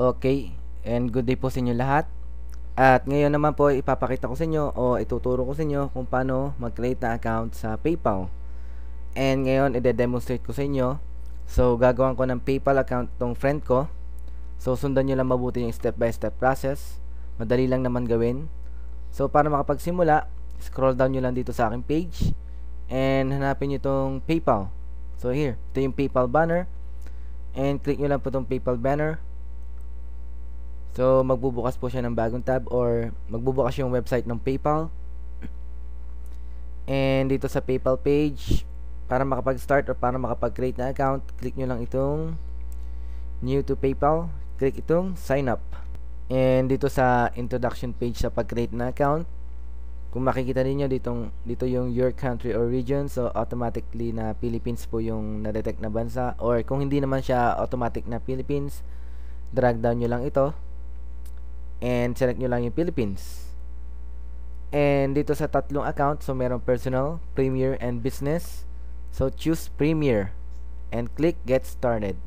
Okay, and good day po sa inyo lahat. At ngayon naman po ipapakita ko sa inyo o ituturo ko sa inyo kung paano mag-create na account sa PayPal. And ngayon i-demonstrate ko sa inyo. So gagawin ko ng PayPal account tong friend ko. So sundan nyo lang mabuti yung step by step process. Madali lang naman gawin. So para makapagsimula, scroll down nyo lang dito sa aking page and hanapin nyo itong PayPal. So here, ito yung PayPal banner. And click nyo lang po itong PayPal banner. So, magbubukas po siya ng bagong tab or magbubukas yung website ng PayPal. And dito sa PayPal page, para makapag-start or para makapag-create na account, click nyo lang itong New to PayPal. Click itong Sign Up. And dito sa introduction page sa pag-create na account, kung makikita niyo dito yung your country or region. So, automatically na Philippines po yung na-detect na bansa. Or kung hindi naman siya automatic na Philippines, drag down nyo lang ito. And select nyo lang yung Philippines. And dito sa tatlong account, so meron personal, premier, and business. So choose premier and click get started.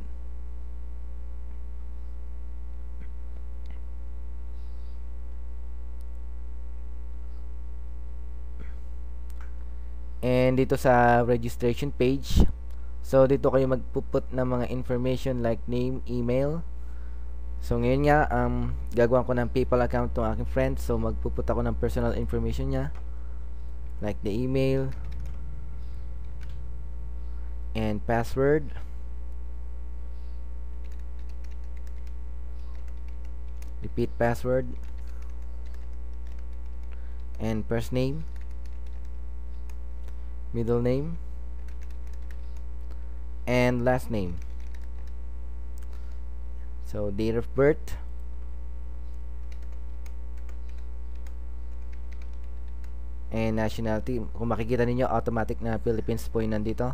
And dito sa registration page, so dito kayo magpuput ng mga information like name, email. So ngayon nga, gagawa ko ng PayPal account ng aking friend. So magpuput ako ng personal information niya, like the email and password. Repeat password and first name, middle name, and last name. So, date of birth, and nationality. Kung makikita ninyo, automatic na Philippines po yung nandito.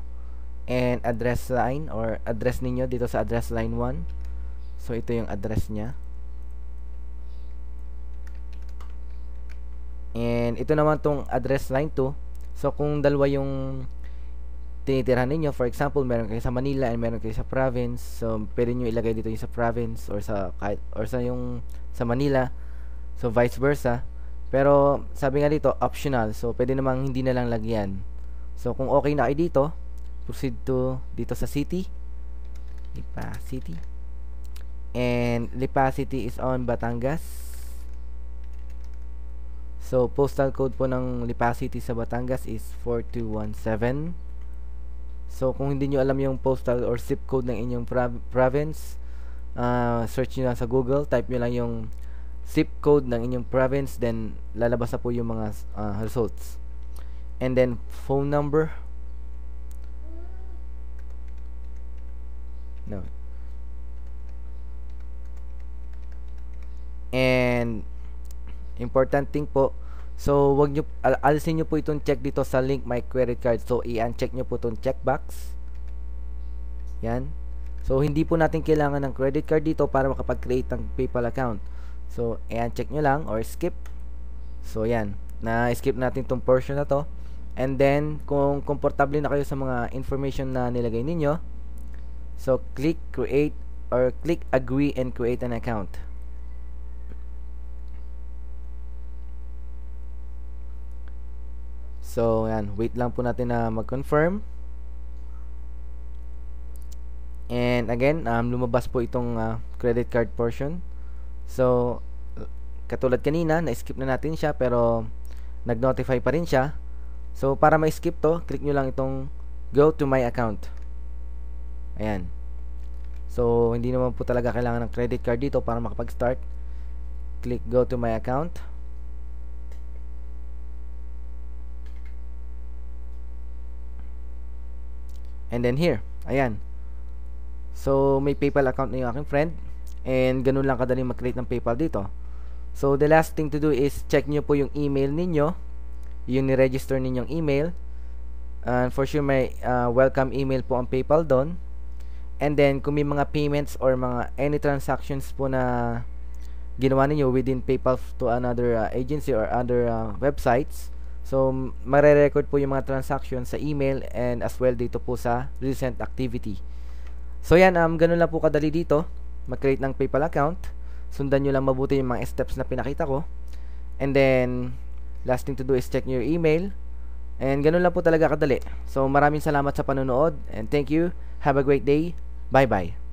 And address line or address ninyo dito sa address line 1. So, ito yung address niya. And ito naman tong address line 2. So, kung dalawa yung tinitirhan ninyo, for example, meron kayo sa Manila and meron kayo sa province, so pwede nyo ilagay dito yung sa province or sa yung sa Manila, so vice versa. Pero sabi nga dito optional, so pwede namang hindi na lang lagyan. So kung okay na kayo dito, proceed to dito sa city, Lipa City, and Lipa City is on Batangas. So postal code po ng Lipa City sa Batangas is 4217. So, kung hindi nyo alam yung postal or zip code ng inyong province, search nyo lang sa Google, type nyo lang yung zip code ng inyong province, then lalabas na po yung mga results. And then, phone number. No. And, important thing po, so, wag nyo, alisin nyo po itong check dito sa link my credit card. So, i-uncheck nyo po itong checkbox. Yan. So, hindi po natin kailangan ng credit card dito para makapag-create ng PayPal account. So, i-uncheck nyo lang or skip. So, yan. Na-skip natin itong portion na to. And then, kung komportable na kayo sa mga information na nilagay ninyo, so, click create or click agree and create an account. So, yan. Wait lang po natin na mag-confirm. And again, lumabas po itong credit card portion. So, katulad kanina, na-skip na natin siya pero nag-notify pa rin siya. So, para ma-skip to, click nyo lang itong go to my account. Ayan. So, hindi naman po talaga kailangan ng credit card dito para makapag-start. Click go to my account. And then here, ayan. So, may PayPal account na yung aking friend. And ganun lang kadali mag-create ng PayPal dito. So, the last thing to do is check nyo po yung email ninyo. Yung ni-register ninyong email. And for sure, may welcome email po ang PayPal doon. And then, kung may mga payments or mga any transactions po na ginawa ninyo within PayPal to another agency or other websites, so, mare-record po yung mga transactions sa email and as well dito po sa recent activity. So, yan, ganun lang po kadali dito. mag-create ng PayPal account. Sundan nyo lang mabuti yung mga steps na pinakita ko. And then, last thing to do is check your email. And ganun lang po talaga kadali. So, maraming salamat sa panonood. And thank you. Have a great day. Bye-bye.